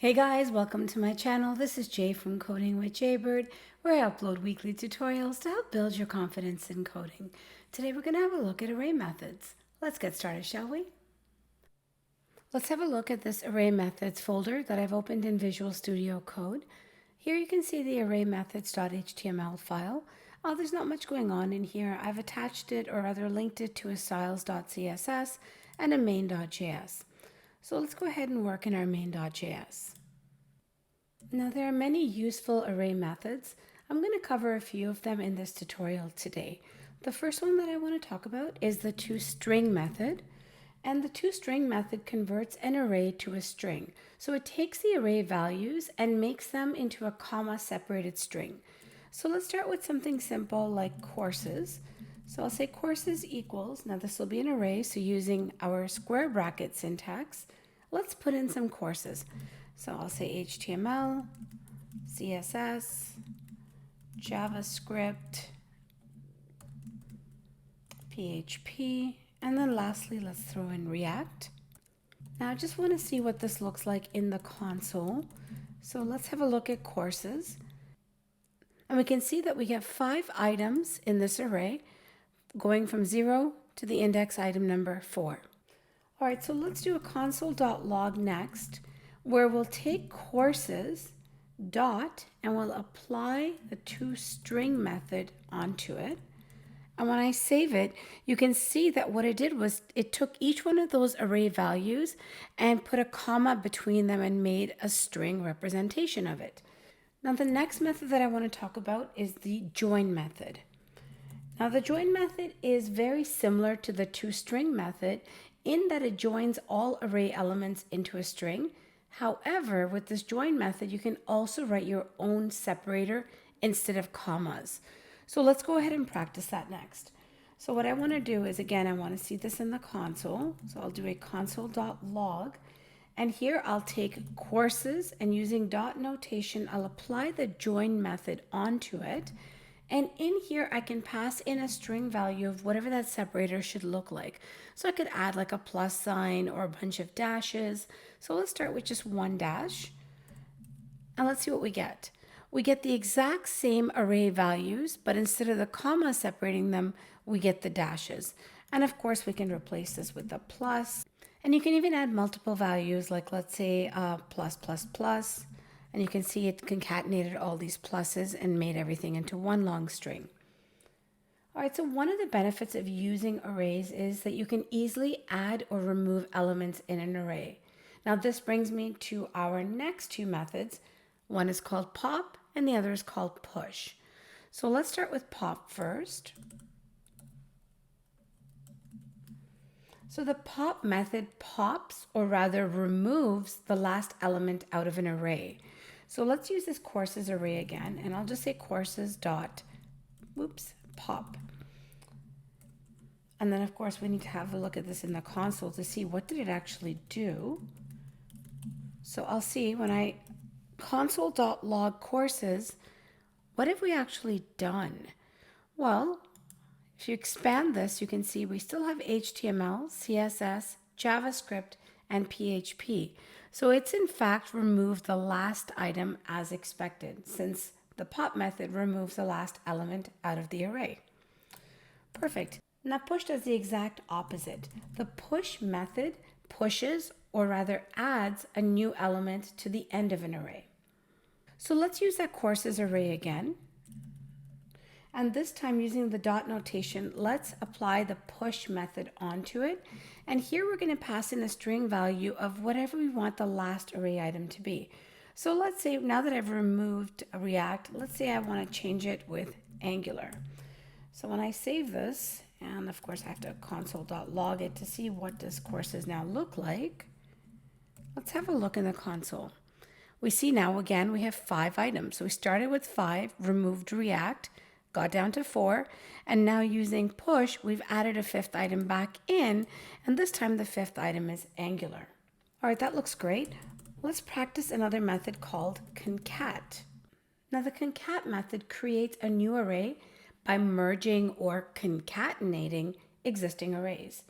Hey guys, welcome to my channel. This is Jay from Coding with Jaybird, where I upload weekly tutorials to help build your confidence in coding. Today we're going to have a look at array methods. Let's get started, shall we? Let's have a look at this array methods folder that I've opened in Visual Studio Code. Here you can see the array methods.html file. There's not much going on in here. I've attached it or rather linked it to a styles.css and a main.js. So let's go ahead and work in our main.js. Now there are many useful array methods. I'm going to cover a few of them in this tutorial today. The first one that I want to talk about is the toString method. And the toString method converts an array to a string. So it takes the array values and makes them into a comma separated string. So let's start with something simple like courses. So I'll say courses equals, now this will be an array, so using our square bracket syntax, let's put in some courses. So I'll say HTML, CSS, JavaScript, PHP, and then lastly, let's throw in React. Now I just want to see what this looks like in the console. So let's have a look at courses. And we can see that we have 5 items in this array, going from 0 to the index item number 4. All right, so let's do a console.log next, where we'll take courses dot and we'll apply the toString method onto it. And when I save it, you can see that what it did was it took each one of those array values and put a comma between them and made a string representation of it. Now the next method that I want to talk about is the join method. Now the join method is very similar to the toString method in that it joins all array elements into a string. However, with this join method, you can also write your own separator instead of commas. So let's go ahead and practice that next. So what I want to do is, again, I want to see this in the console. So I'll do a console.log. And here I'll take courses and using dot notation, I'll apply the join method onto it. And in here, I can pass in a string value of whatever that separator should look like. So I could add like a plus sign or a bunch of dashes. So let's start with just one dash. And let's see what we get. We get the exact same array values, but instead of the comma separating them, we get the dashes. And of course, we can replace this with a plus. And you can even add multiple values, like let's say plus, plus, plus. And you can see it concatenated all these pluses and made everything into one long string. All right, so one of the benefits of using arrays is that you can easily add or remove elements in an array. Now this brings me to our next two methods. One is called pop and the other is called push. So let's start with pop first. So the pop method pops, or rather removes, the last element out of an array. So let's use this courses array again, and I'll just say courses dot, pop. And then of course we need to have a look at this in the console to see what did it actually do. So I'll see when I console.log courses, what have we actually done? Well, if you expand this, you can see we still have HTML, CSS, JavaScript, and PHP. So it's in fact removed the last item as expected, since the pop method removes the last element out of the array. Perfect. Now push does the exact opposite. The push method pushes, or rather adds, a new element to the end of an array. So let's use that courses array again. And this time, using the dot notation, let's apply the push method onto it. And here we're going to pass in a string value of whatever we want the last array item to be. So let's say now that I've removed React, let's say I want to change it with Angular. So when I save this, and of course I have to console.log it to see what does courses now look like. Let's have a look in the console. We see now again we have 5 items. So we started with 5, removed React, got down to 4, and now using push, we've added a 5th item back in, and this time the 5th item is Angular. All right, that looks great. Let's practice another method called concat. Now the concat method creates a new array by merging or concatenating existing arrays.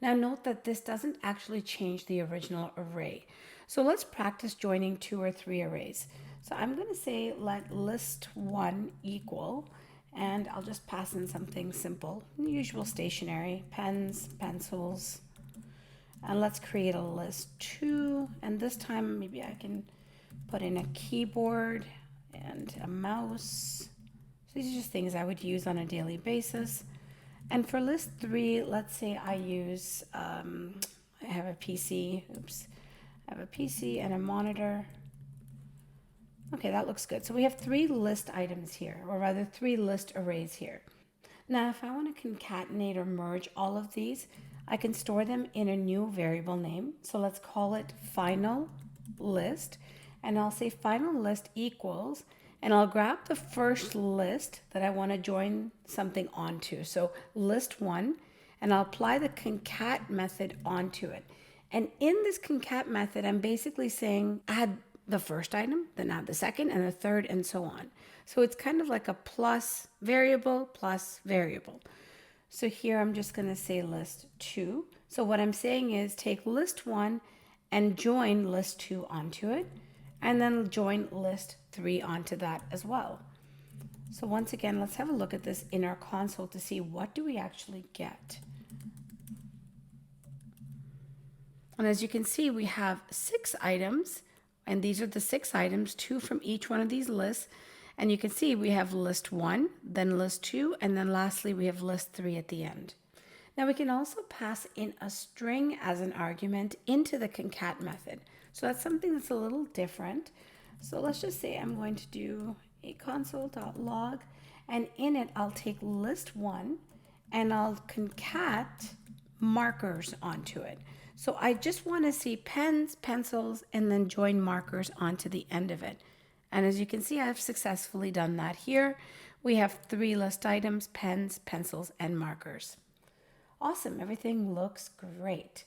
Now note that this doesn't actually change the original array. So let's practice joining 2 or 3 arrays. So I'm going to say let list1 equal, and I'll just pass in something simple, usual stationery, pens, pencils, and let's create a list2, and this time maybe I can put in a keyboard and a mouse. So these are just things I would use on a daily basis. And for list 3, let's say I use, I have a PC, I have a PC and a monitor. Okay, that looks good. So we have 3 list items here, or rather 3 list arrays here. Now, if I want to concatenate or merge all of these, I can store them in a new variable name. So let's call it final list, and I'll say final list equals, and I'll grab the first list that I want to join something onto. So list 1, and I'll apply the concat method onto it. And in this concat method, I'm basically saying add the first item, then add the second and the third, and so on. So it's kind of like a plus variable. So here I'm just going to say list 2. So what I'm saying is take list 1 and join list 2 onto it, and then join list 3 onto that as well. So once again, let's have a look at this in our console to see what do we actually get. And as you can see, we have 6 items, and these are the 6 items, 2 from each one of these lists. And you can see we have list 1, then list 2, and then lastly we have list 3 at the end. Now we can also pass in a string as an argument into the concat method. So that's something that's a little different. So let's just say I'm going to do a console.log, and in it I'll take list 1 and I'll concat markers onto it. So I just want to see pens, pencils, and then join markers onto the end of it. And as you can see, I've successfully done that here. We have 3 list items, pens, pencils, and markers. Awesome, everything looks great.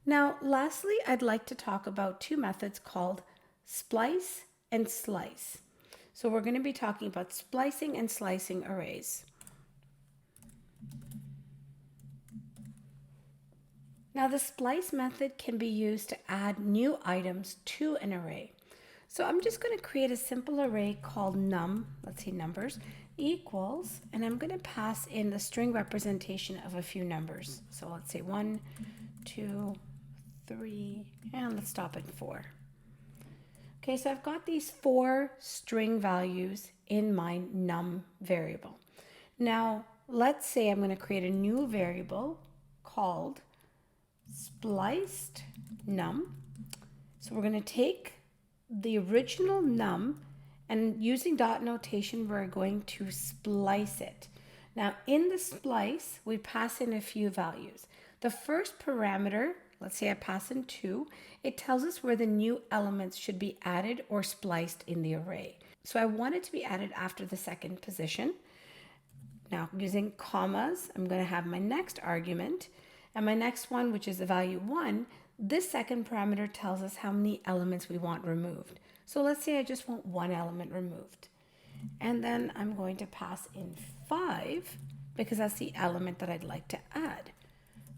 Now, lastly, I'd like to talk about 2 methods called Splice and Slice. So we're going to be talking about splicing and slicing arrays. Now, the splice method can be used to add new items to an array. So I'm just going to create a simple array called num, let's say numbers, equals, and I'm going to pass in the string representation of a few numbers. So let's say 1, 2, 3, and let's stop at 4. Okay, so I've got these 4 string values in my num variable. Now, let's say I'm going to create a new variable called spliced num. So we're going to take the original num, and using dot notation, we're going to splice it. Now, in the splice, we pass in a few values. The first parameter, let's say I pass in 2, it tells us where the new elements should be added or spliced in the array. So I want it to be added after the second position. Now, using commas, I'm going to have my next argument, and my next one, which is the value 1, this second parameter tells us how many elements we want removed. So let's say I just want 1 element removed. And then I'm going to pass in 5 because that's the element that I'd like to add.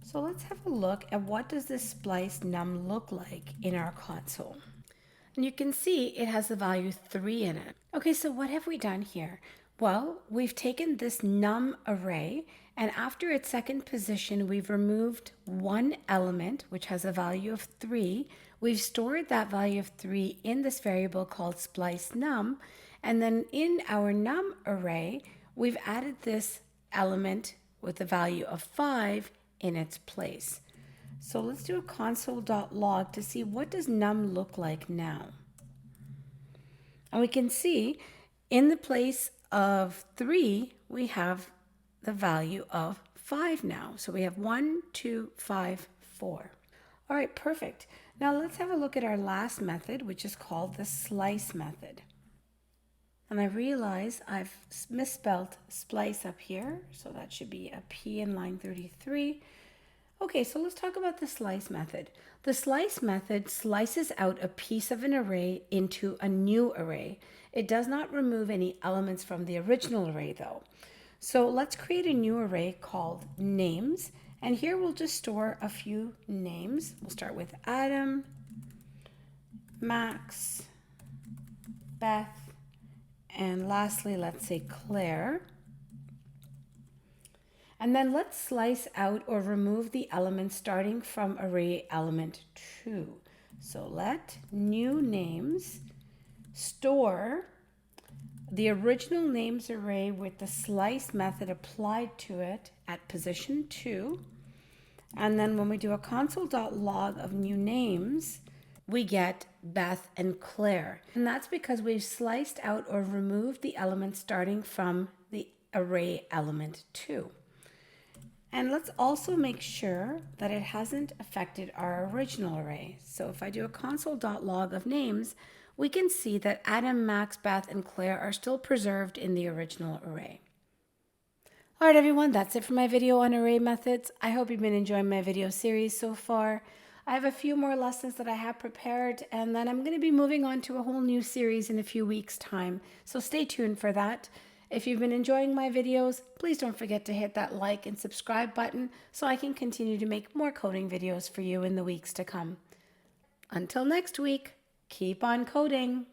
So let's have a look at what does this spliced num look like in our console. And you can see it has the value 3 in it. Okay, so what have we done here? Well, we've taken this num array, and after its second position, we've removed 1 element, which has a value of 3. We've stored that value of 3 in this variable called splice num, and then in our num array, we've added this element with a value of 5 in its place. So let's do a console.log to see what does num look like now. And we can see in the place of 3, we have the value of 5 now. So we have 1, 2, 5, 4. All right, perfect. Now let's have a look at our last method, which is called the slice method. And I realize I've misspelled splice up here, so that should be a P in line 33. Okay, so let's talk about the slice method. The slice method slices out a piece of an array into a new array. It does not remove any elements from the original array though. So let's create a new array called names, And here we'll just store a few names. We'll start with Adam, Max, Beth, and lastly, let's say Claire. And then let's slice out or remove the elements starting from array element 2. So let new names store the original names array with the slice method applied to it at position 2. And then when we do a console.log of new names, we get Beth and Claire. And that's because we've sliced out or removed the elements starting from the array element 2. And let's also make sure that it hasn't affected our original array. So if I do a console.log of names, we can see that Adam, Max, Beth, and Claire are still preserved in the original array. All right, everyone, that's it for my video on array methods. I hope you've been enjoying my video series so far. I have a few more lessons that I have prepared, and then I'm going to be moving on to a whole new series in a few weeks' time. So stay tuned for that. If you've been enjoying my videos, please don't forget to hit that like and subscribe button so I can continue to make more coding videos for you in the weeks to come. Until next week, keep on coding.